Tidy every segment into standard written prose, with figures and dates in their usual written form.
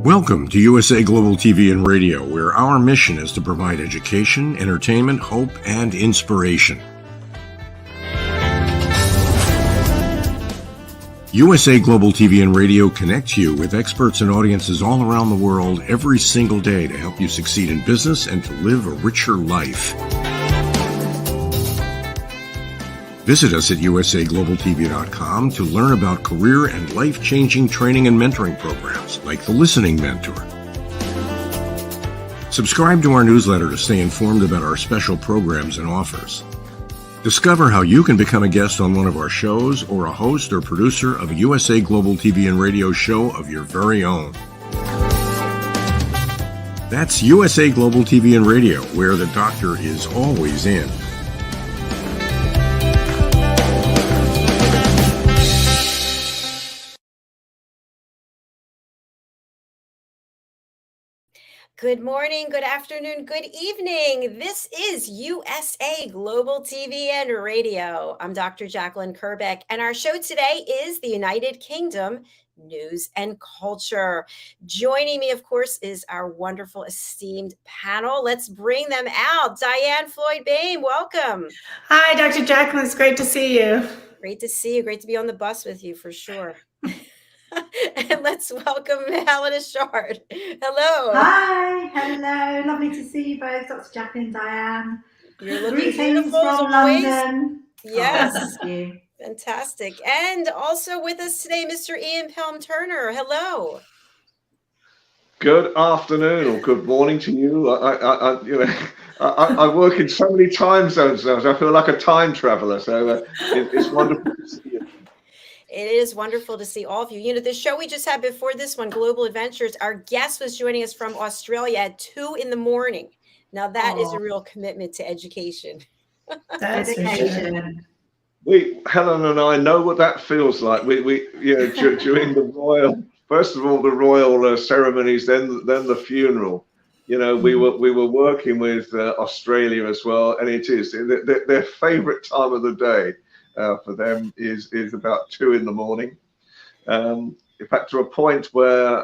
Welcome to USA Global TV and Radio, where our mission is to provide education, entertainment, hope, and inspiration. USA Global TV and Radio connects you with experts and audiences all around the world every single day to help you succeed in business and to live a richer life. Visit us at usaglobaltv.com to learn about career and life-changing training and mentoring programs like the Listening Mentor. Subscribe to our newsletter to stay informed about our special programs and offers. Discover how you can become a guest on one of our shows or a host or producer of a USA Global TV and Radio show of your very own. That's USA Global TV and Radio, where the doctor is always in. Good morning, good afternoon, good evening. This is USA Global TV and Radio. I'm Dr. Jacalyn Kerbeck, and our show today is the United Kingdom News and Culture. Joining me, of course, is our wonderful, esteemed panel. Let's bring them out. DIANN, FLOYD, BOEHM, welcome. Hi, Dr. Jacalyn. It's great to see you. Great to see you. Great to be on the bus with you, for sure. And let's welcome Helena Chard. Hello. Hi, hello. Lovely to see you both, Dr. Jacalyn, DIANN. You're looking beautiful from London. Yes. Oh, thank you. Fantastic. And also with us today, Mr. Ian Pelham-Turner. Hello. Good afternoon or good morning to you. I work in so many time zones now, so I feel like a time traveler. So it's wonderful to see you. It is wonderful to see all of you. You know, the show we just had before this one, Global Adventures, our guest was joining us from Australia at 2 a.m. Now that is a real commitment to education. That's Education. Helen and I know what that feels like. During the royal, first of all, the royal ceremonies, then the funeral. You know, we were working with Australia as well, and it is their favourite time of the day. For them is about 2 a.m. In fact, to a point where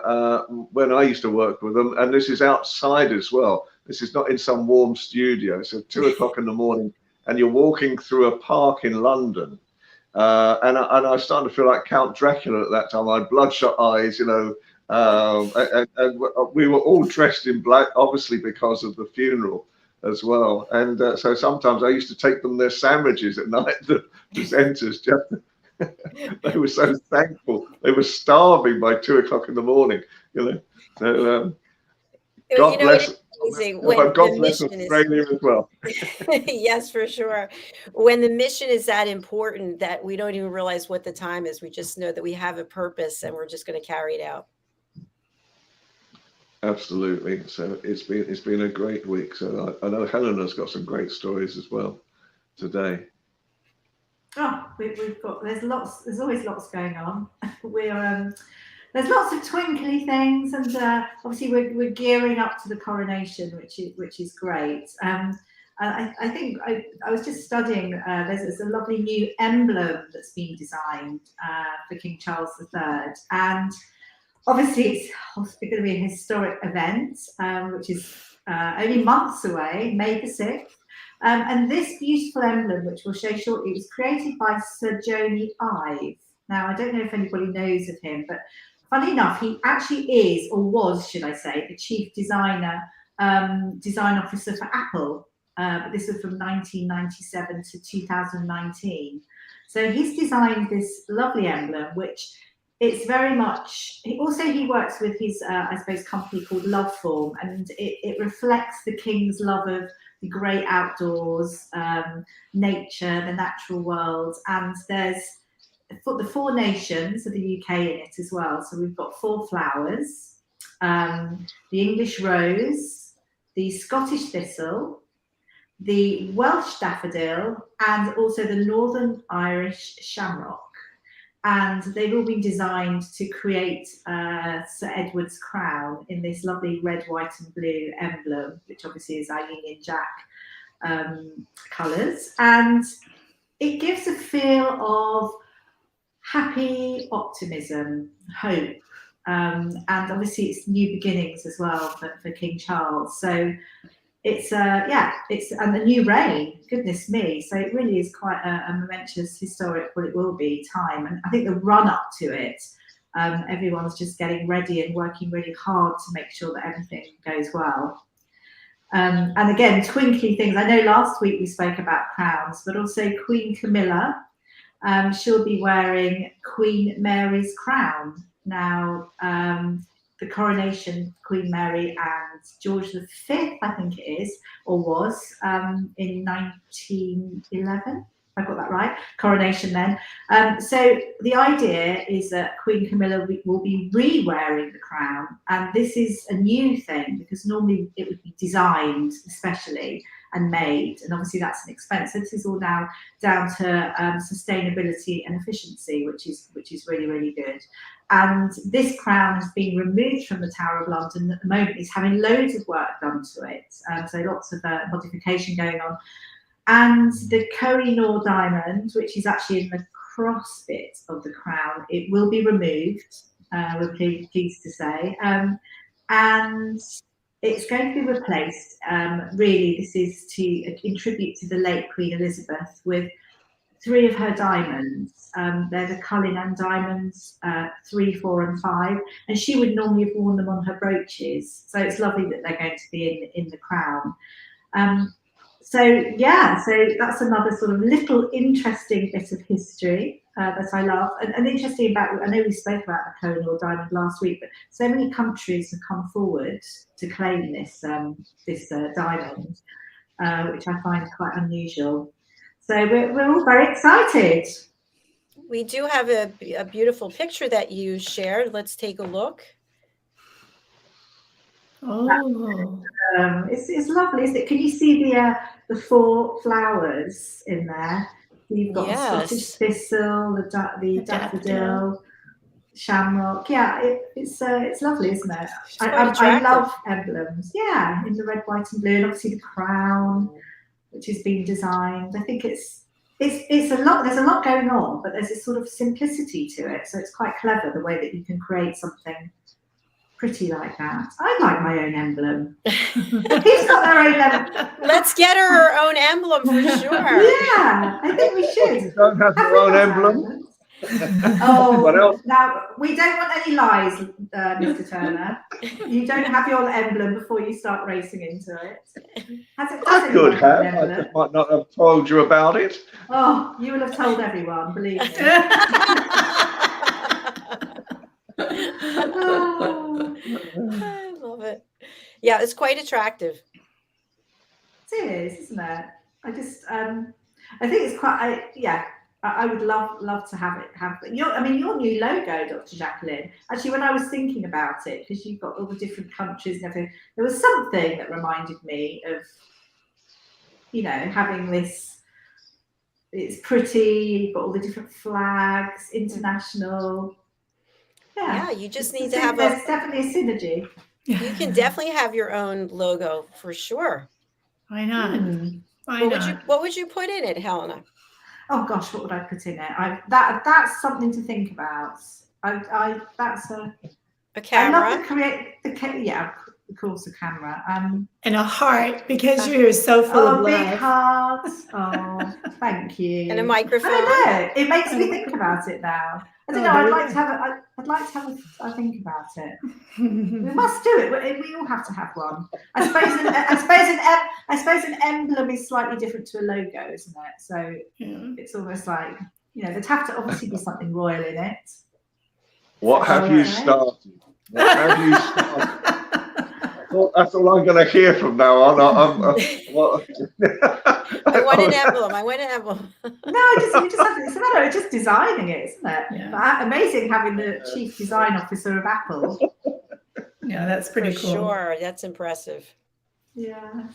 when I used to work with them, and this is outside as well. This is not in some warm studio. So 2 o'clock in the morning, and you're walking through a park in London, and I started to feel like Count Dracula at that time. I had bloodshot eyes, you know, and we were all dressed in black, obviously because of the funeral as well. And so sometimes I used to take them their sandwiches at night, the presenters, they were so thankful. They were starving by 2 o'clock in the morning, you know. So God bless. God bless Australia as well. Yes, for sure. When the mission is that important that we don't even realize what the time is, we just know that we have a purpose and we're just going to carry it out. Absolutely. So it's been a great week. So I know Helena's got some great stories as well today. Oh, there's always lots going on. There's lots of twinkly things, and obviously we're gearing up to the coronation, which is great. I think I was just studying. There's a lovely new emblem that's been designed for King Charles III, and obviously it's going to be a historic event, which is only months away, May the 6th. And this beautiful emblem, which we'll show shortly, was created by Sir Joni Ive. Now, I don't know if anybody knows of him, but funny enough, he actually is, or was, should I say, the chief design officer for Apple. But this was from 1997 to 2019. So he's designed this lovely emblem, which it's very much, he works with his, I suppose, company called Loveform, and it reflects the King's love of the great outdoors, nature, the natural world. And there's the 4 nations of the UK in it as well. So we've got 4 flowers, the English rose, the Scottish thistle, the Welsh daffodil, and also the Northern Irish shamrock. And they've all been designed to create Sir Edward's crown in this lovely red, white and blue emblem, which obviously is our Union Jack colours. And it gives a feel of happy optimism, hope, and obviously it's new beginnings as well for King Charles. So it's and the new reign, goodness me. So it really is quite a momentous, historic, well, it will be, time. And I think the run up to it, everyone's just getting ready and working really hard to make sure that everything goes well. And again, twinkly things. I know last week we spoke about crowns, but also Queen Camilla. She'll be wearing Queen Mary's crown. Now, the coronation, Queen Mary and George V, I think it is, or was, in 1911. I got that right, coronation then. So the idea is that Queen Camilla will be re-wearing the crown, and this is a new thing because normally it would be designed especially and made, and obviously that's an expense. So this is all now down to sustainability and efficiency, which is really, really good. And this crown has been removed from the Tower of London at the moment. It's having loads of work done to it, so lots of modification going on. And the Koh-i-Noor diamond, which is actually in the cross bit of the crown, it will be removed, we're pleased to say. And it's going to be replaced, really, this is in tribute to the late Queen Elizabeth, with 3 of her diamonds. They're the Cullinan diamonds, 3, 4 and 5, and she would normally have worn them on her brooches. So it's lovely that they're going to be in the crown. So that's another sort of little interesting bit of history that I love. And interesting about, I know we spoke about the Koh-i-Noor diamond last week, but so many countries have come forward to claim this diamond, which I find quite unusual. So we're all very excited. We do have a beautiful picture that you shared. Let's take a look. Oh, it's lovely, isn't it? Can you see the 4 flowers in there? You've got the Scottish thistle, the daffodil, shamrock. Yeah, it's lovely, isn't it? I love emblems. Yeah, in the red, white, and blue, and obviously the crown, which has been designed. I think it's a lot. There's a lot going on, but there's this sort of simplicity to it. So it's quite clever the way that you can create something pretty like that. I'd like my own emblem. Who's got their own emblem? Let's get her own emblem for sure. Yeah, I think we should. You don't have your own emblem. Oh, What else? now we don't want any lies, Mr. Turner. You don't have your emblem before you start racing into it. I could have. I just might not have told you about it. Oh, you will have told everyone, believe me. I love it. Yeah, it's quite attractive. It is, isn't it? I just, I think it's quite, I would love to have it. Your new logo, Dr. Jacalyn. Actually, when I was thinking about it, because you've got all the different countries and everything, there was something that reminded me of, having this. It's pretty. You've got all the different flags, international. Yeah, you just need to have there's definitely a synergy. You can definitely have your own logo for sure. why not? What would you put in it, Helena? Oh gosh, what would I put in it? That's something to think about. That's a camera. I love to create of course, a camera. And a heart, because you're so full of love. Big heart. Oh, thank you. And a microphone. I don't know. It makes me think about it now. I don't know. I'd like to have a think about it. We must do it. We all have to have one. I suppose an emblem is slightly different to a logo, isn't it? So it's almost like there'd have to obviously be something royal in it. What have you started? What have you started? Well, that's all I'm going to hear from now on. I want an emblem. No, you just have to. It's a matter of just designing it, isn't it? Yeah. But amazing having the chief design officer of Apple. Yeah, that's pretty cool. Sure, that's impressive. Yeah.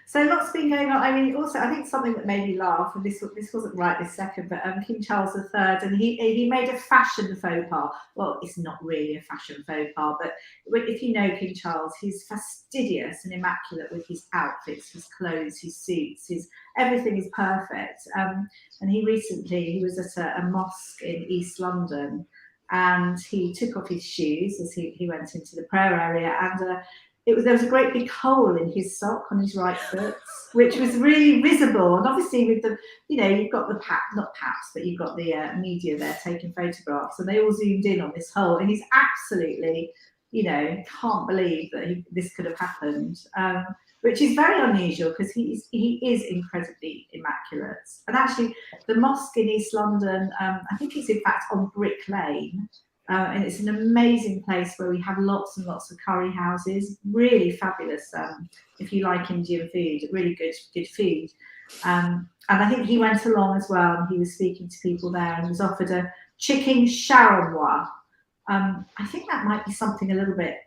So lots been going on. I mean, also I think something that made me laugh, and this wasn't right this second, but King Charles III, and he made a fashion faux pas. Well, it's not really a fashion faux pas, but if you know King Charles, he's fastidious and immaculate with his outfits, his clothes, his suits, everything is perfect. And he was at a mosque in East London, and he took off his shoes as he went into the prayer area, and there was a great big hole in his sock on his right foot, which was really visible. And obviously with the, you've got the not paps, but you've got the media there taking photographs, and they all zoomed in on this hole, and he's absolutely, can't believe that this could have happened, which is very unusual because he is incredibly immaculate. And actually the mosque in East London, I think it's in fact on Brick Lane, and it's an amazing place where we have lots and lots of curry houses, really fabulous. If you like Indian food, really good food. And I think he went along as well, and he was speaking to people there, and was offered a chicken shawarma. I think that might be something a little bit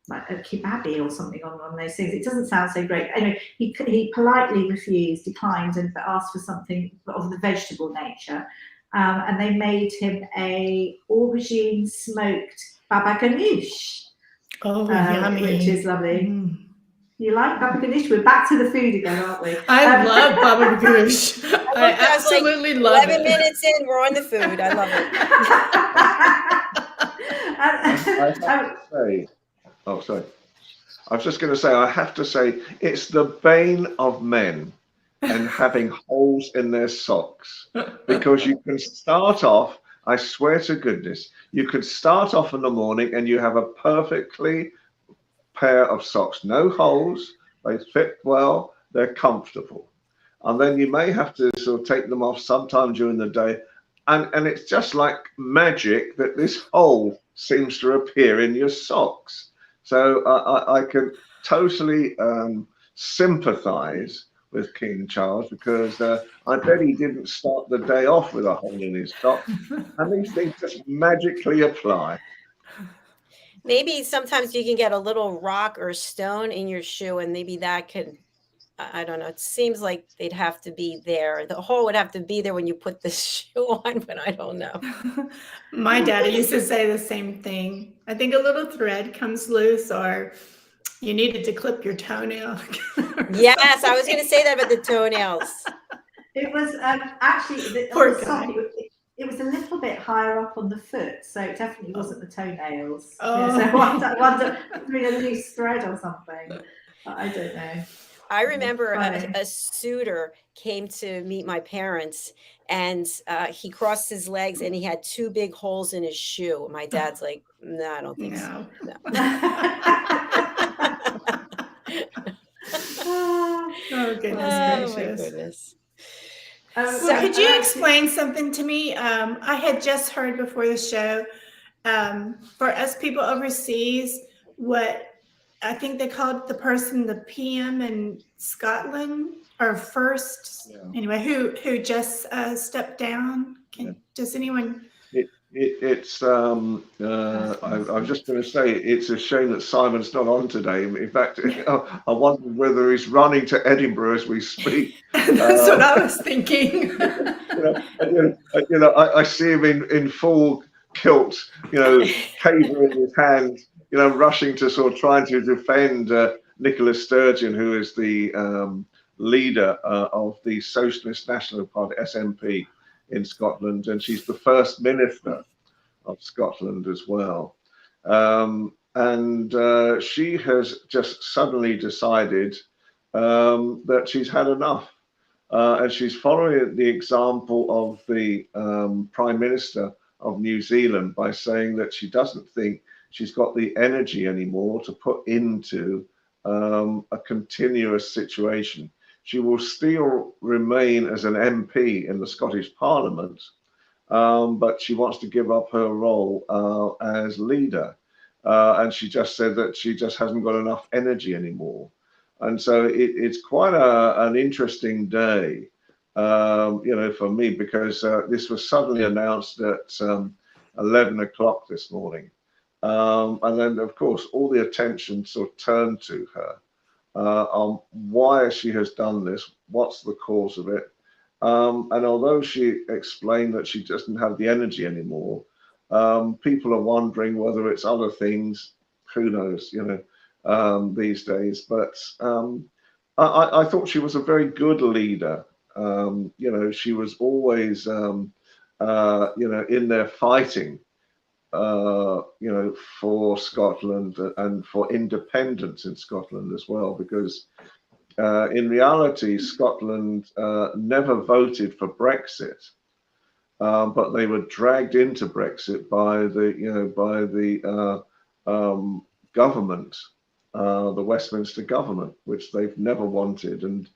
like a kebabi or something on those things. It doesn't sound so great. Anyway, he politely refused, declined, and asked for something of the vegetable nature. And they made him a aubergine smoked baba ganoush, which is lovely. You like baba ganoush? We're back to the food again, aren't we? I love baba ganoush. I absolutely love it. 11 minutes in, we're on the food. I love it. I have to say, oh, sorry. I was just going to say, I have to say, it's the bane of men and having holes in their socks, because you can start off, I swear to goodness, you could start off in the morning and you have a perfectly pair of socks, no holes, they fit well, they're comfortable. And then you may have to sort of take them off sometime during the day, and it's just like magic that this hole seems to appear in your socks. So I can totally sympathize with King Charles, because I bet he didn't start the day off with a hole in his sock, and these things just magically apply. Maybe sometimes you can get a little rock or stone in your shoe, and maybe that could, I don't know. It seems like they'd have to be there. The hole would have to be there when you put the shoe on, but I don't know. My daddy used to say the same thing. I think a little thread comes loose, or you needed to clip your toenail. Yes, I was going to say that about the toenails. It was actually, it was a little bit higher up on the foot, so it definitely wasn't the toenails. Oh. Yeah, so I wonder if it was a loose thread or something. I don't know. I remember a suitor came to meet my parents, and he crossed his legs and he had 2 big holes in his shoe. My dad's like, no, I don't think so. Oh, goodness gracious. My goodness. So could you explain something to me? I had just heard before the show, for us people overseas, what I think they called the person the PM in Scotland, or first, anyway, who just stepped down. Does anyone? It's I'm just going to say, it's a shame that Simon's not on today. In fact, I wonder whether he's running to Edinburgh as we speak. That's what I was thinking. I see him in full kilt, cable in his hand, rushing to sort of trying to defend Nicola Sturgeon, who is the leader of the Socialist National Party, SNP, in Scotland, and she's the First Minister of Scotland as well. And she has just suddenly decided that she's had enough. And she's following the example of the Prime Minister of New Zealand by saying that she doesn't think she's got the energy anymore to put into a continuous situation. She will still remain as an MP in the Scottish Parliament, but she wants to give up her role as leader. And she just said that she just hasn't got enough energy anymore. And so it's quite an interesting day, for me, because this was suddenly announced at 11 o'clock this morning. And then, of course, all the attention sort of turned to her. On why she has done this, what's the cause of it. And although she explained that she doesn't have the energy anymore, people are wondering whether it's other things, who knows, these days. But I thought she was a very good leader. She was always, in there fighting you know, for Scotland and for independence in Scotland as well, because in reality, Scotland never voted for Brexit, but they were dragged into Brexit by the government, the Westminster government, which they've never wanted, and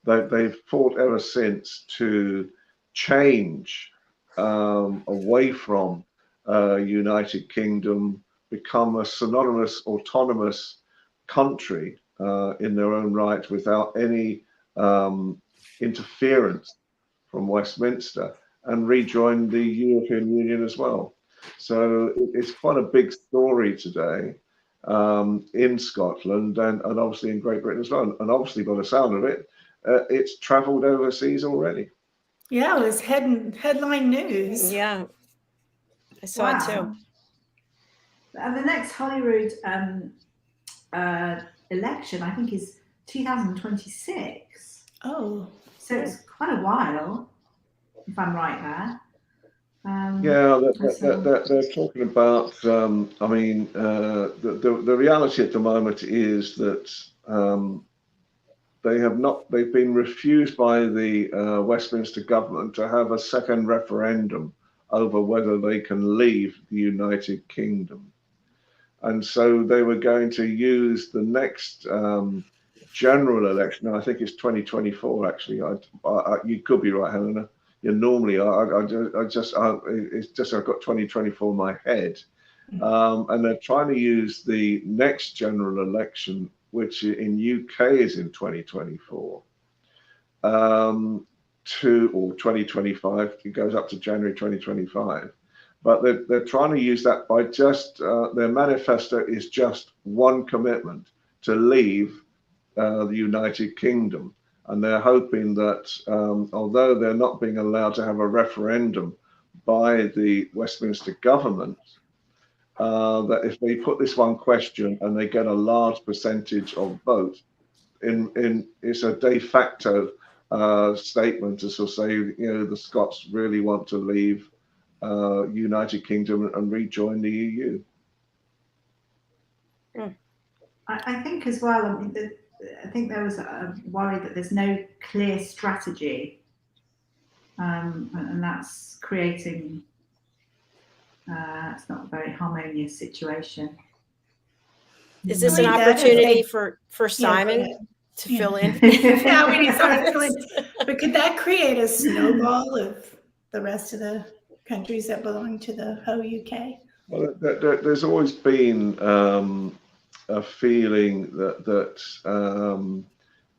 they've fought ever since to change away from United Kingdom, become a synonymous, autonomous country in their own right, without any interference from Westminster, and rejoin the European Union as well. So it's quite a big story today in Scotland and obviously in Great Britain as well. And obviously, by the sound of it, it's travelled overseas already. Yeah, it was headline news. Yeah, I saw it too. And the next Holyrood election, I think, is 2026. Oh, so it's quite a while, if I'm right there. Yeah, they're talking about. I mean, the reality at the moment is that they've been refused by the Westminster government to have a second referendum over whether they can leave the United Kingdom. And so they were going to use the next general election. I think it's 2024, actually. You could be right, Helena. Yeah, normally it's just I've got 2024 in my head. And they're trying to use the next general election, which in UK is in 2024, or 2025. It goes up to January 2025. But they're trying to use that by just their manifesto is just one commitment to leave the United Kingdom. And they're hoping that although they're not being allowed to have a referendum by the Westminster government, that if they put this one question and they get a large percentage of vote, it's a de facto statement to sort of say, you know, the Scots really want to leave United Kingdom and rejoin the EU. I think as well, I mean, I think there was a worry that there's no clear strategy, and that's creating it's not a very harmonious situation. Is this an opportunity for Simon to fill in? Yeah, we need someone to fill in. But could that create a snowball of the rest of the countries that belong to the whole UK? Well, there's always been a feeling that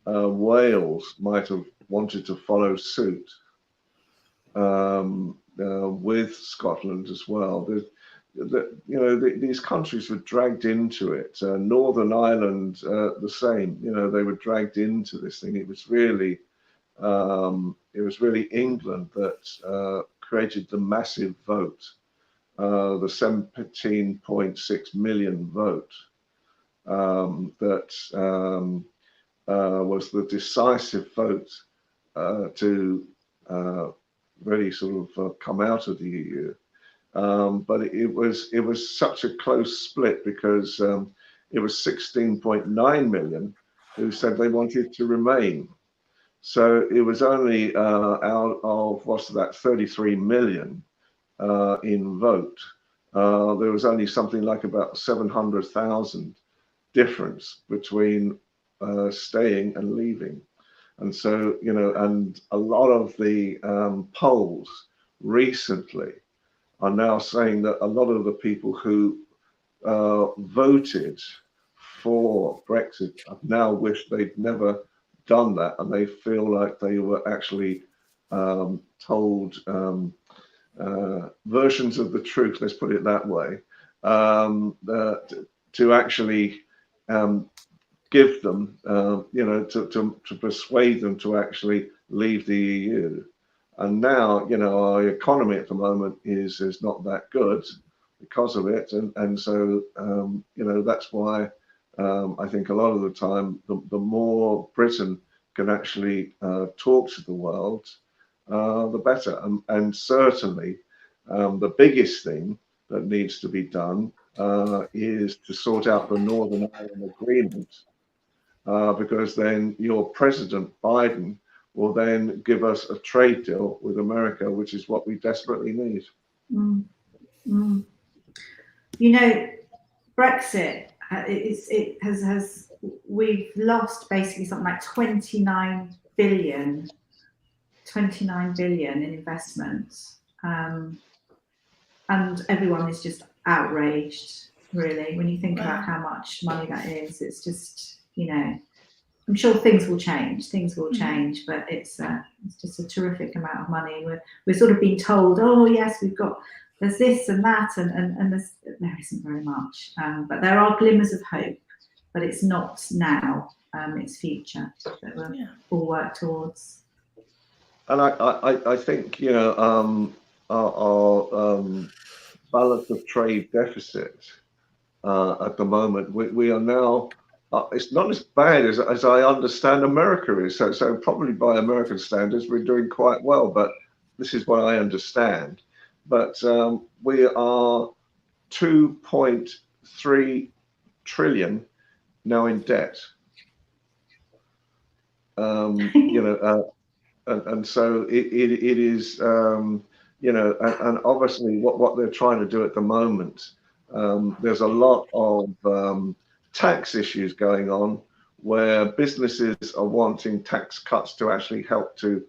Wales might have wanted to follow suit with Scotland as well. These countries were dragged into it. Northern Ireland, the same. You know, they were dragged into this thing. It was really England that created the massive vote, the 17.6 million vote. That was the decisive vote to really sort of come out of the EU. But it was such a close split because it was 16.9 million who said they wanted to remain. So it was only out of, what's that, 33 million in vote. There was only something like about 700,000 difference between staying and leaving. And so, you know, and a lot of the polls recently are now saying that a lot of the people who voted for Brexit now wish they'd never done that, and they feel like they were actually told versions of the truth, let's put it that way, to actually give them, to persuade them to actually leave the EU. And now, you know, our economy at the moment is not that good because of it, and so you know, that's why I think a lot of the time the more Britain can actually talk to the world, the better. And certainly the biggest thing that needs to be done is to sort out the Northern Ireland Agreement, because then your President Biden will then give us a trade deal with America, which is what we desperately need. Mm. Mm. You know, Brexit, we've lost basically something like 29 billion in investments, and everyone is just outraged, really, when you think about how much money that is. It's just, you know, I'm sure things will change, but it's just a terrific amount of money. We're sort of being told, oh yes, there's this and that, and there isn't very much, but there are glimmers of hope, but it's not now, it's future that we'll all work towards. And I think, you know, our balance of trade deficit at the moment, we are now, it's not as bad as I understand America is. So probably by American standards, we're doing quite well, but this is what I understand. But we are 2.3 trillion now in debt. You know, and so it is, you know, and obviously what they're trying to do at the moment, there's a lot of tax issues going on where businesses are wanting tax cuts to actually help to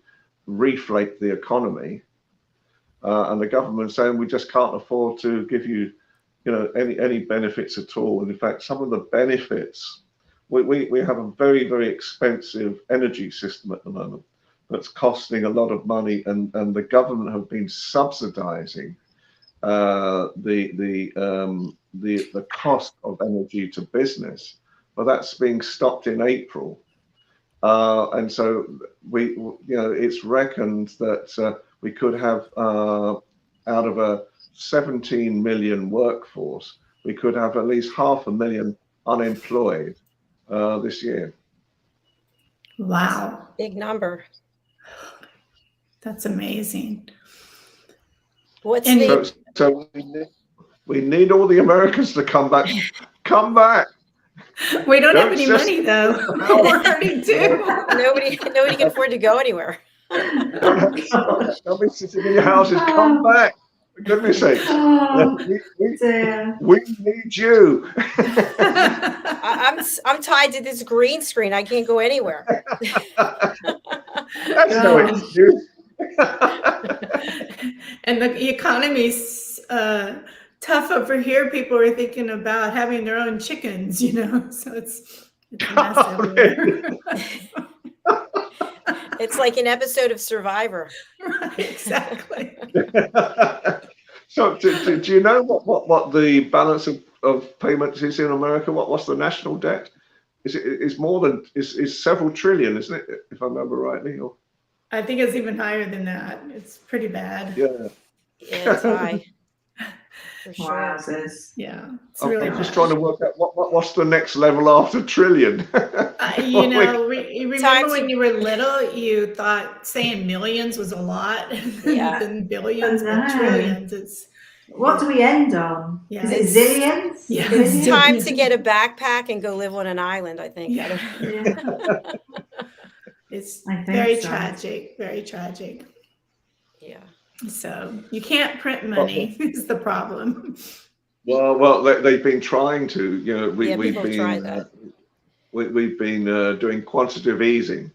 reflate the economy, and the government saying we just can't afford to give you, you know, any benefits at all. And in fact, some of the benefits, we have a very, very expensive energy system at the moment that's costing a lot of money, and the government have been subsidizing the cost of energy to business, but that's being stopped in April, and so you know, it's reckoned that we could have out of a 17 million workforce, we could have at least 500,000 unemployed this year. Wow, Big number. that's amazing. So we need all the Americans to come back. Come back. We don't have any money though. We're hurting too. Nobody can afford to go anywhere. Don't be sitting in your houses. Come back. For goodness sake. We need you. I'm tied to this green screen. I can't go anywhere. That's no excuse. And the economy's tough over here. People are thinking about having their own chickens, you know, so it's a mess everywhere. It's like an episode of Survivor. Right, exactly. So do you know what the balance of payments is in America? What's the national debt? It's more than, it's several trillion, isn't it, if I remember rightly? Or? I think it's even higher than that. It's pretty bad. Yeah. Yeah, it's high. For sure. Wow, yeah, it's I'm really just bad. trying to work out what's the next level after trillion. You know, remember when you were little, you thought saying millions was a lot, than billions and trillions. What do we end on? Yeah. Is it zillions? Yeah. It's time to get a backpack and go live on an island, I think. Yeah. It's very tragic, very tragic. Yeah. So you can't print money is the problem. Well, they've been trying to. You know, we've been doing quantitative easing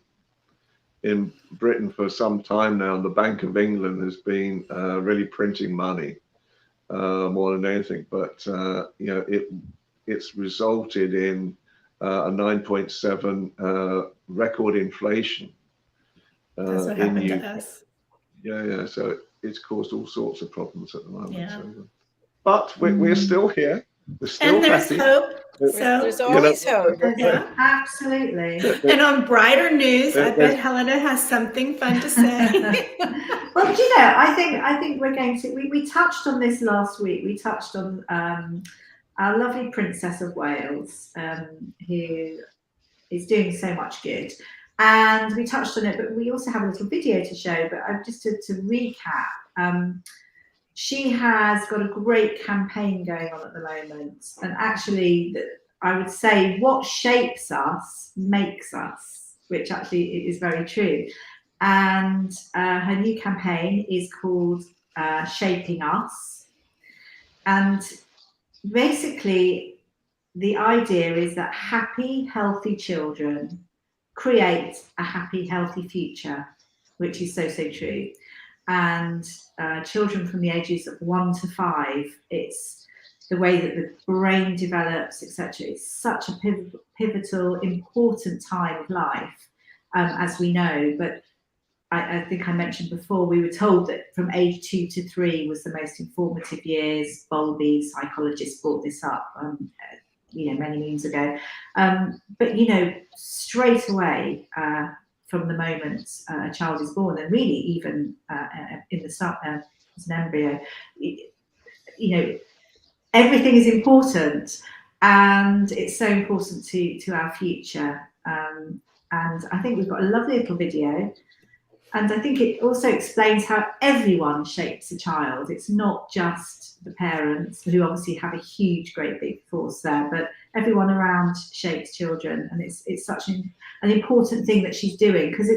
in Britain for some time now, and the Bank of England has been really printing money more than anything. But you know, it's resulted in a 9.7 record inflation. That's what happened to us. Yeah. So it's caused all sorts of problems at the moment. Yeah. So, but we're still here. We're still and there's happy. Hope. There's always hope. Yeah, absolutely. And on brighter news, I bet Helena has something fun to say. Well, do you know, I think we're going to. We touched on this last week. We touched on our lovely Princess of Wales, who is doing so much good. And we touched on it, but we also have a little video to show. But just to recap, she has got a great campaign going on at the moment. And actually, I would say what shapes us makes us, which actually is very true. And her new campaign is called Shaping Us. And basically, the idea is that happy, healthy children create a happy, healthy future, which is so, so true. And children from the ages of 1 to 5, it's the way that the brain develops, etc. It's such a pivotal, important time of life, as we know. But I think I mentioned before, we were told that from age 2 to 3 was the most informative years. Bowlby, psychologists, brought this up, many moons ago. But straight away, from the moment a child is born, and really even in the start as an embryo, everything is important, and it's so important to our future. And I think we've got a lovely little video, and I think it also explains how everyone shapes a child. It's not just the parents, who obviously have a huge, great big force there, but everyone around shapes children, and it's such an important thing that she's doing, because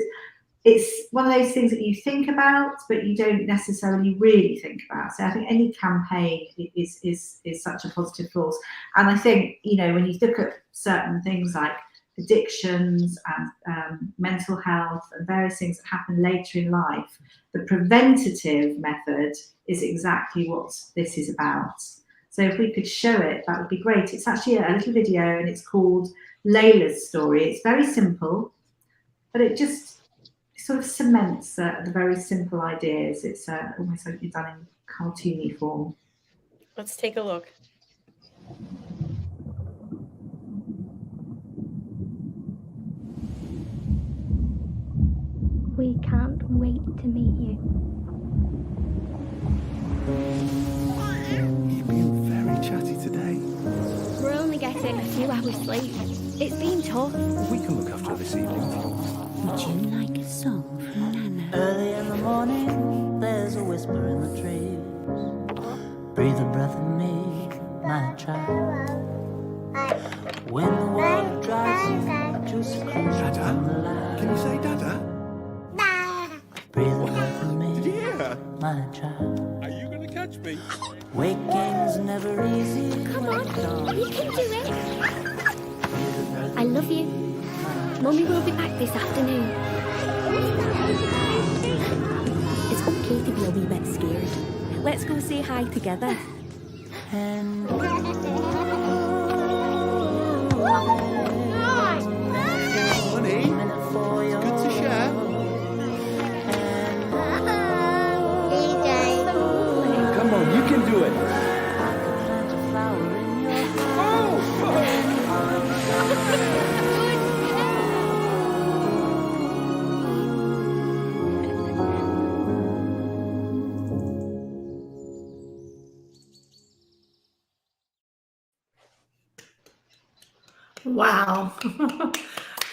it's one of those things that you think about, but you don't necessarily really think about. So I think any campaign is such a positive force. And I think, when you look at certain things like addictions and mental health and various things that happen later in life, the preventative method is exactly what this is about. So if we could show it, that would be great. It's actually a little video, and it's called Layla's Story. It's very simple, but it just sort of cements the very simple ideas. It's almost like you've done in cartoony form. Let's take a look. We can't wait to meet you. You've been very chatty today. We're only getting a few hours sleep. It's been tough. We can look after her this evening if you want. Would you like a song from Nana? Early in the morning, there's a whisper in the trees. Breathe a breath of me, my child. When the water dries, just cruise from the light. Can you say Dada? Breathe a breath of me, Did you hear her? my child. Are you going to catch me? Waking's never easy. Come on, you can do it. I love you. Mummy will be back this afternoon. It's okay to be a wee bit scared. Let's go say hi together. And Honey, good to share. Come on, you can do it. Wow.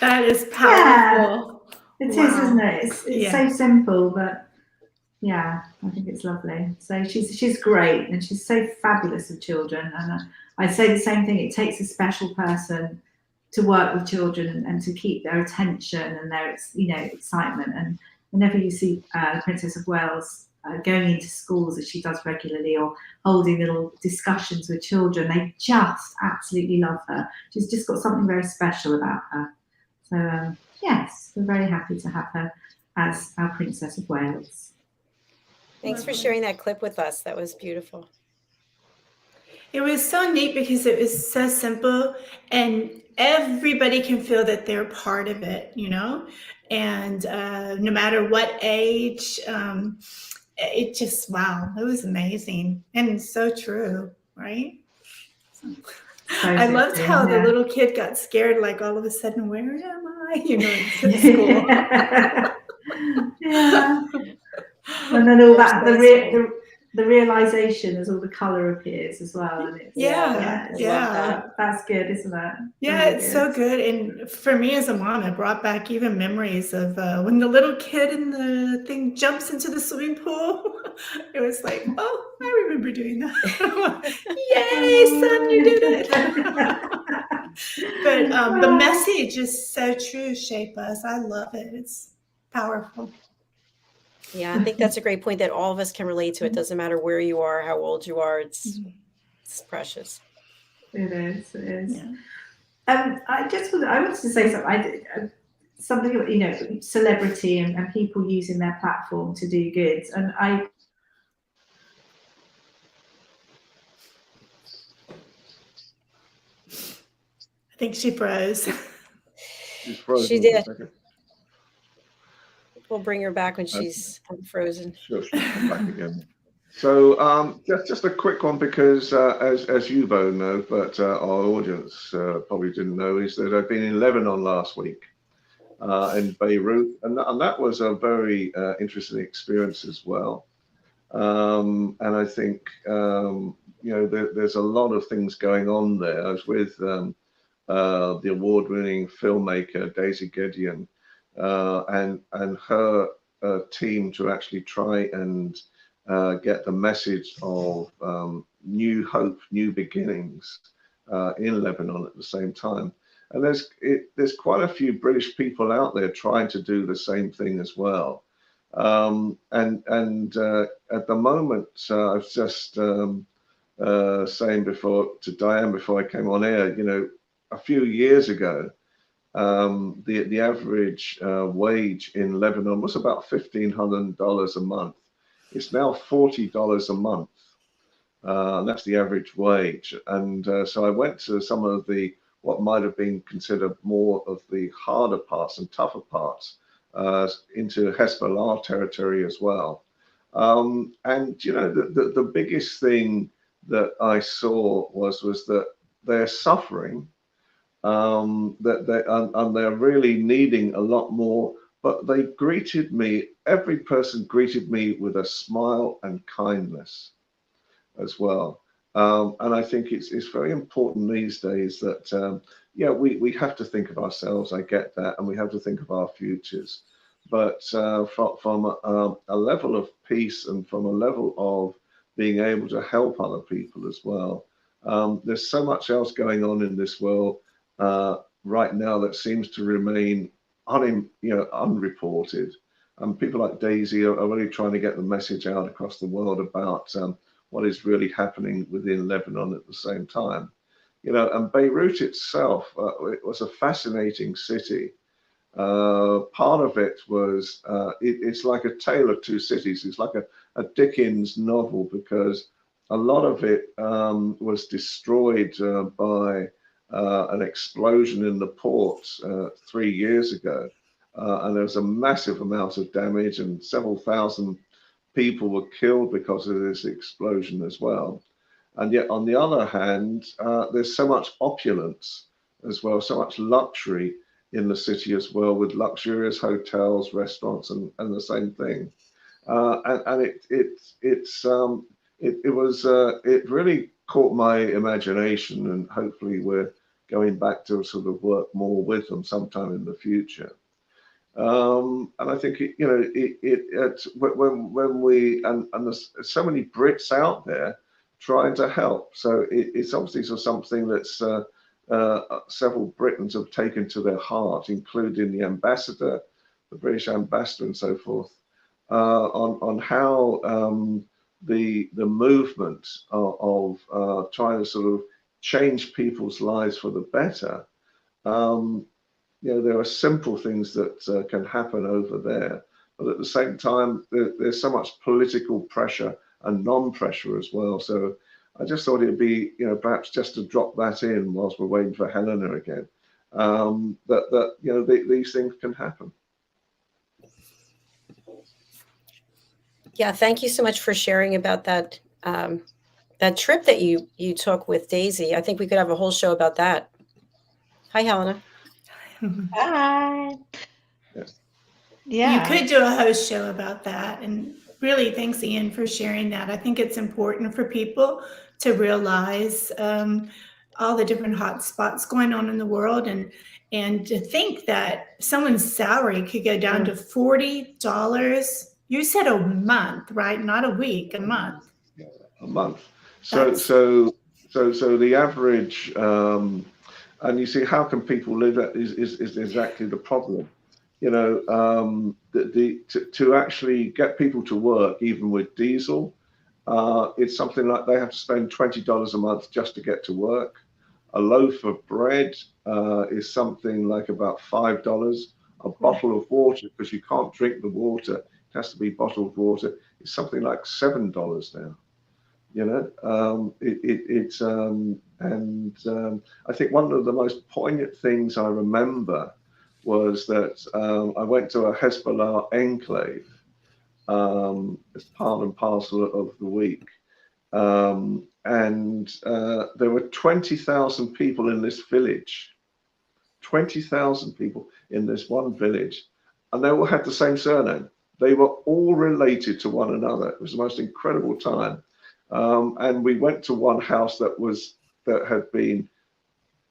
That is powerful. It is, Wow. isn't it? It's so simple, but yeah, I think it's lovely. So she's great, and she's so fabulous with children. And I say the same thing. It takes a special person to work with children and to keep their attention and their excitement. And whenever you see the Princess of Wales going into schools, as she does regularly, or holding little discussions with children, they just absolutely love her. She's just got something very special about her. So yes, we're very happy to have her as our Princess of Wales. Thanks for sharing that clip with us. That was beautiful. It was so neat because it was so simple, and everybody can feel that they're part of it, and no matter what age, it just, wow, it was amazing and so true, right? I loved how the little kid got scared, like all of a sudden, where am I? In school. Yeah. And then all that, the realization as all the color appears as well. And it's, Yeah. that's good, isn't it? Yeah, Really it's so good. And for me as a mom, it brought back even memories of when the little kid in the thing jumps into the swimming pool. It was like, oh, I remember doing that. Yay, son, you did it. But the message is so true, Shape Us. I love it. It's powerful. Yeah, I think that's a great point that all of us can relate to. It doesn't matter where you are, how old you are. It's precious. It is. Yeah. I wanted to say something, you know, celebrity and people using their platform to do good. And I think she froze. She's frozen. She did. We'll bring her back when she's unfrozen. She'll come back again. So just a quick one, because as you both know, but our audience probably didn't know, is that I've been in Lebanon last week in Beirut, and that was a very interesting experience as well. And I think you know, there's a lot of things going on there. I was with the award-winning filmmaker Daisy Gideon and her team to actually try and get the message of new hope, new beginnings in Lebanon at the same time. And there's quite a few British people out there trying to do the same thing as well. And at the moment, I was just saying before to Diane before I came on air, you know, a few years ago, the average wage in Lebanon was about $1,500 a month. It's now $40 a month. That's the average wage. And so I went to some of the what might have been considered more of the harder parts and tougher parts into Hezbollah territory as well. And you know, the biggest thing that I saw was that they're suffering. That they're really needing a lot more, but they greeted me, every person greeted me with a smile and kindness as well. And I think it's very important these days that, yeah, we have to think of ourselves, I get that, and we have to think of our futures. But from a level of peace and from a level of being able to help other people as well, there's so much else going on in this world right now that seems to remain unreported. People like Daisy are really trying to get the message out across the world about what is really happening within Lebanon at the same time. You know, and Beirut itself, it was a fascinating city. Part of it was, it's like a tale of two cities. It's like a Dickens novel, because a lot of it was destroyed by an explosion in the port 3 years ago. And there was a massive amount of damage, and several thousand people were killed because of this explosion as well. And yet, on the other hand, there's so much opulence as well, so much luxury in the city as well, with luxurious hotels, restaurants, and the same thing. And it really caught my imagination, and hopefully we're going back to sort of work more with them sometime in the future. And I think when we and there's so many Brits out there trying to help, so it's obviously something that's several Britons have taken to their heart, including the ambassador, the British ambassador, and so forth, on how the movement of trying to sort of change people's lives for the better. You know, there are simple things that can happen over there, but at the same time, there's so much political pressure and non-pressure as well. So I just thought it'd be, you know, perhaps just to drop that in whilst we're waiting for Helena again, that you know, these things can happen. Yeah, thank you so much for sharing about that that trip that you took with Daisy. I think we could have a whole show about that. Hi, Helena. Hi. Yes. You could do a host show about that and really, thanks, Ian, for sharing that. I think it's important for people to realize all the different hot spots going on in the world, and to think that someone's salary could go down to $40. You said a month, right? Not a week, a month. A month. So the average, and you see, how can people live? That is exactly the problem. You know, to actually get people to work, even with diesel, it's something like they have to spend $20 a month just to get to work. A loaf of bread is something like about $5. A bottle of water, because you can't drink the water, it has to be bottled water, is something like $7 now. You know, I think one of the most poignant things I remember was that I went to a Hezbollah enclave as part and parcel of the week. And there were 20,000 people in this village, 20,000 people in this one village, and they all had the same surname. They were all related to one another. It was the most incredible time. And we went to one house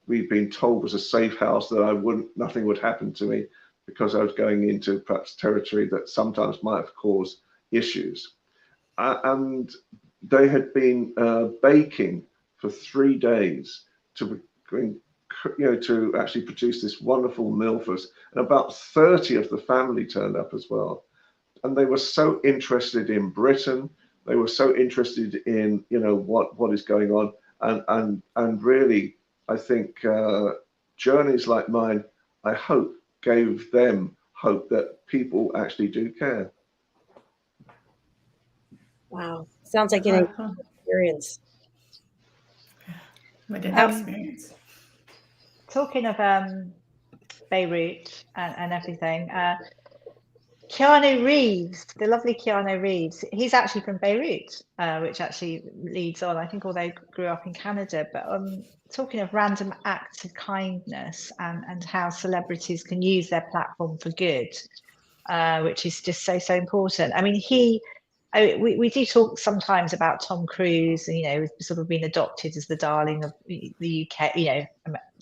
we'd been told was a safe house, that nothing would happen to me, because I was going into perhaps territory that sometimes might have caused issues. And they had been baking for 3 days to actually produce this wonderful meal for us. And about 30 of the family turned up as well. And they were so interested in Britain. They were so interested in, you know, what is going on. And really, I think journeys like mine, I hope, gave them hope that people actually do care. Wow. Sounds like an experience. What an experience. Talking of Beirut and everything, Keanu Reeves, the lovely Keanu Reeves, he's actually from Beirut, which actually leads on, I think, although grew up in Canada. But talking of random acts of kindness and how celebrities can use their platform for good, which is just so important. I mean, we do talk sometimes about Tom Cruise, and, you know, sort of been adopted as the darling of the UK, you know,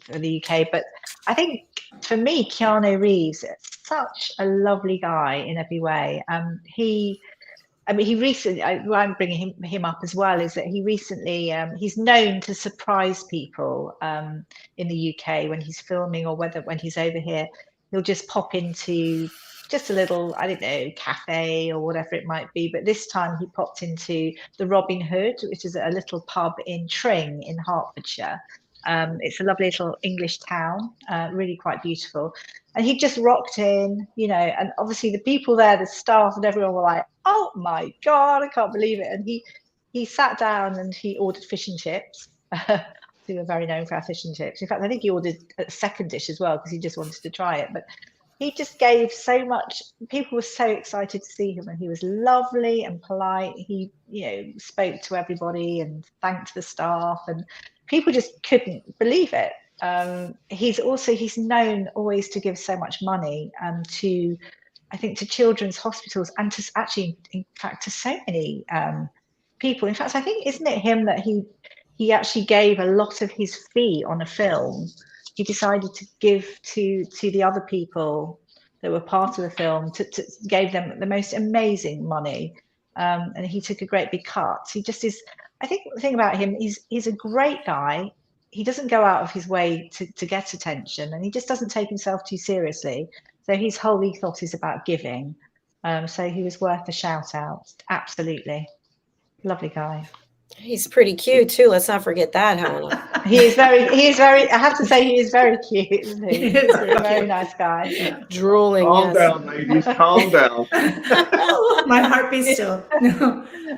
for the UK. But I think for me, Keanu Reeves, such a lovely guy in every way. He recently, why I'm bringing him up as well, is that he recently, he's known to surprise people in the UK when he's filming, or when he's over here. He'll just pop into just a little, I don't know, cafe or whatever it might be. But this time he popped into the Robin Hood, which is a little pub in Tring in Hertfordshire. It's a lovely little English town, really quite beautiful. And he just rocked in, you know, and obviously the people there, the staff and everyone were like, oh my God, I can't believe it. And he sat down and he ordered fish and chips. We were very known for our fish and chips. In fact, I think he ordered a second dish as well, because he just wanted to try it. But he just gave so much. People were so excited to see him, and he was lovely and polite. He, you know, spoke to everybody and thanked the staff, and people just couldn't believe it. He's known always to give so much money to, I think, to children's hospitals, and to actually, in fact, to so many people. In fact, I think, isn't it him that he actually gave a lot of his fee on a film? He decided to give to the other people that were part of the film, gave them the most amazing money, and he took a great big cut. He just is. I think the thing about him is he's a great guy. He doesn't go out of his way to get attention, and he just doesn't take himself too seriously. So his whole ethos is about giving. So he was worth a shout out. Absolutely. Lovely guy. He's pretty cute too. Let's not forget that, Helena. He is very, I have to say, he is very cute, isn't he? He's a very nice guy. Yeah. Drooling. Calm down, ladies, calm down. My heart beats still.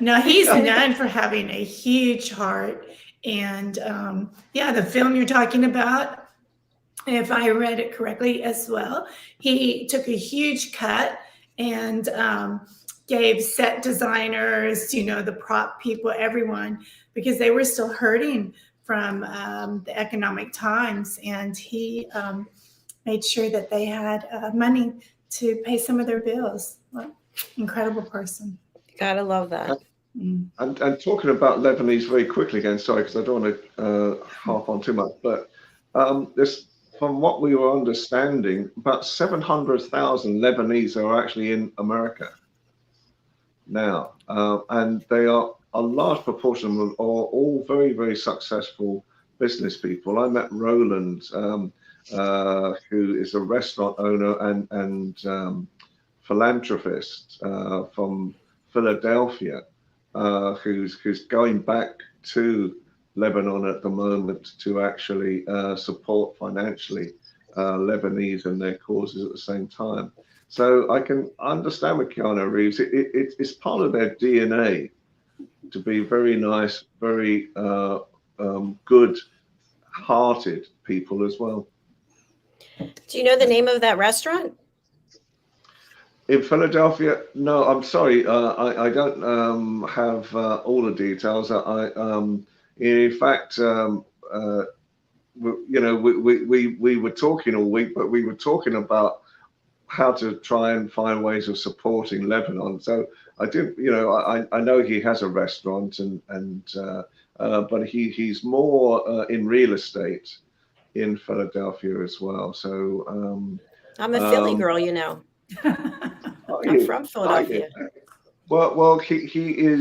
No, he's known for having a huge heart. And yeah, the film you're talking about, if I read it correctly as well, he took a huge cut and gave set designers, you know, the prop people, everyone, because they were still hurting from the economic times. And he made sure that they had money to pay some of their bills. Well, incredible person. Gotta love that. And talking about Lebanese very quickly again, sorry, because I don't want to harp on too much, but this, from what we were understanding, about 700,000 Lebanese are actually in America now, and they are a large proportion of them are all very, very successful business people. I met Roland, who is a restaurant owner and philanthropist from Philadelphia, who's going back to Lebanon at the moment to actually support financially Lebanese and their causes at the same time. So I can understand with Keanu Reeves, it's part of their DNA to be very nice, very good-hearted people as well. Do you know the name of that restaurant? In Philadelphia? No, I'm sorry. I don't have all the details. In fact, you know, we were talking all week, but we were talking about how to try and find ways of supporting Lebanon. So I did, you know, I know he has a restaurant, but he's more in real estate in Philadelphia as well. So I'm a Philly girl, you know. I'm from Philadelphia. Well, he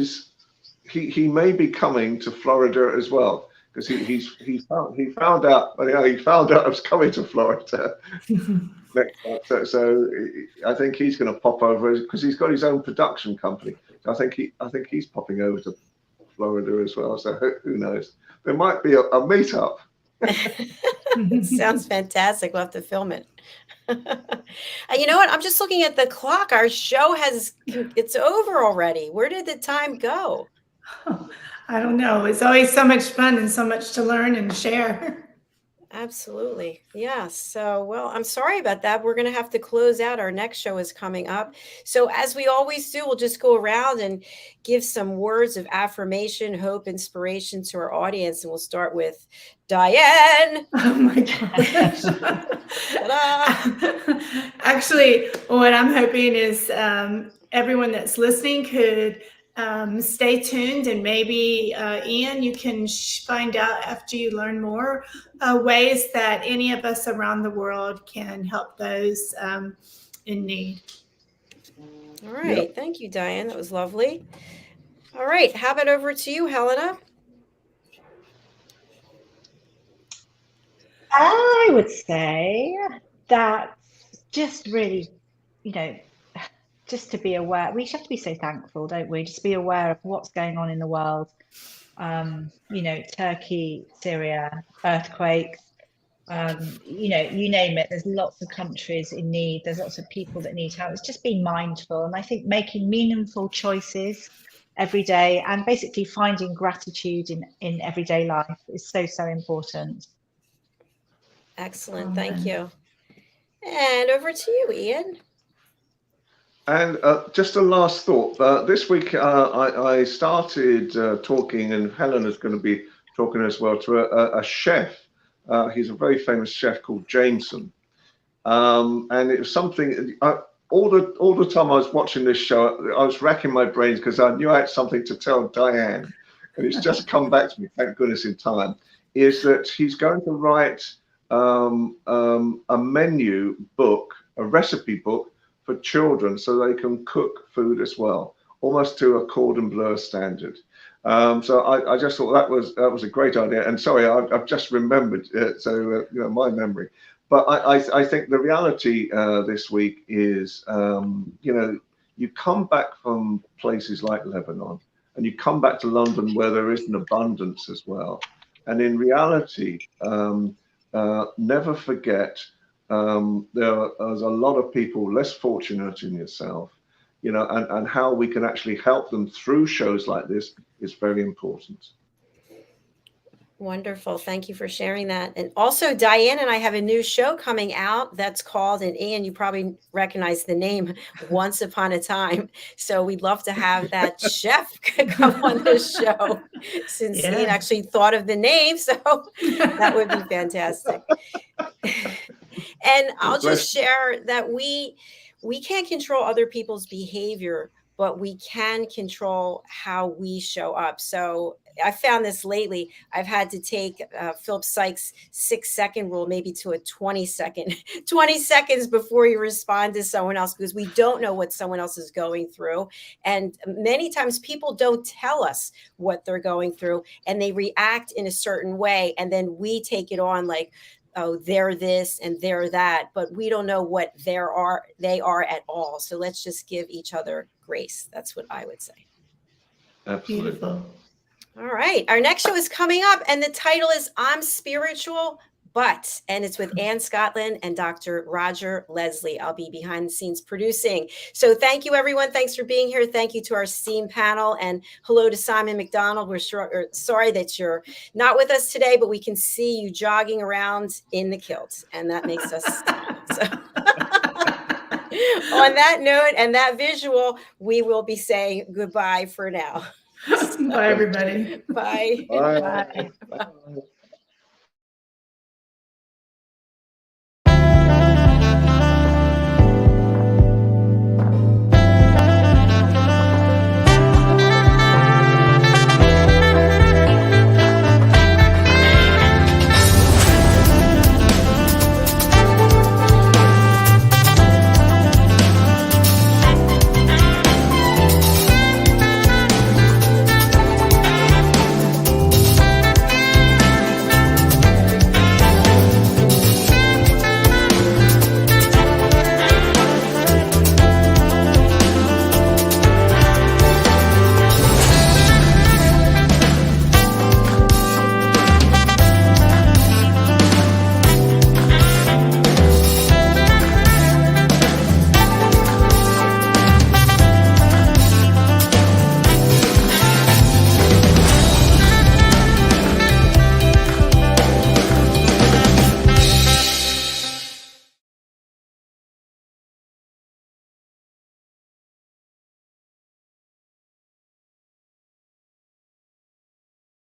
may be coming to Florida as well, because he found out I was coming to Florida next month. So I think he's going to pop over because he's got his own production company. So I think he's popping over to Florida as well. So who knows? There might be a meetup. Sounds fantastic. We'll have to film it. You know what? I'm just looking at the clock. Our show it's over already. Where did the time go? Oh, I don't know. It's always so much fun and so much to learn and share. Absolutely. Yeah. So, well, I'm sorry about that. We're going to have to close out. Our next show is coming up. So as we always do, we'll just go around and give some words of affirmation, hope, inspiration to our audience. And we'll start with DIANN. Oh my gosh. Actually, what I'm hoping is everyone that's listening could stay tuned, and maybe Ian, you can find out after you learn more ways that any of us around the world can help those in need. All right. Yep. Thank you, DIANN. That was lovely. All right. How about over to you, Helena? I would say that just really, you know, just to be aware, we have to be so thankful, don't we? Just be aware of what's going on in the world. You know, Turkey, Syria, earthquakes, you know, you name it. There's lots of countries in need. There's lots of people that need help. It's just being mindful. And I think making meaningful choices every day and basically finding gratitude in everyday life is so, so important. Excellent. Thank you. And over to you, Ian. And just a last thought. This week, I started talking, and Helena's going to be talking as well, to a chef. He's a very famous chef called Jameson. And it was something, all the time I was watching this show, I was racking my brains because I knew I had something to tell DIANN. And it's just come back to me, thank goodness, in time, is that he's going to write a menu book, a recipe book, for children so they can cook food as well, almost to a cordon bleu standard. So I just thought that was a great idea. And sorry, I've just remembered, you know, my memory. But I think the reality this week is, you know, you come back from places like Lebanon and you come back to London where there is an abundance as well. And in reality, never forget, there's a lot of people less fortunate than yourself, you know, and how we can actually help them through shows like this is very important. Wonderful. Thank you for sharing that. And also, DIANN and I have a new show coming out that's called, and Ian, you probably recognize the name, Once Upon a Time. So we'd love to have that chef come on the show, since Ian actually thought of the name. So that would be fantastic. And I'll just share that we can't control other people's behavior, but we can control how we show up. So I found this lately. I've had to take Philip Sykes' 6-second rule, maybe to a 20 seconds before you respond to someone else, because we don't know what someone else is going through. And many times people don't tell us what they're going through, and they react in a certain way. And then we take it on like, oh, they're this and they're that, but we don't know what they are at all. So let's just give each other grace. That's what I would say. Absolutely. Beautiful. All right. Our next show is coming up, and the title is I'm Spiritual, But, and it's with Ann Scotland and Dr. Roger Leslie. I'll be behind the scenes producing. So thank you, everyone. Thanks for being here. Thank you to our esteemed panel, and hello to Simon McDonald. We're sorry that you're not with us today, but we can see you jogging around in the kilt, and that makes us so. On that note and that visual, we will be saying goodbye for now. Bye, everybody. Bye. Bye. Bye.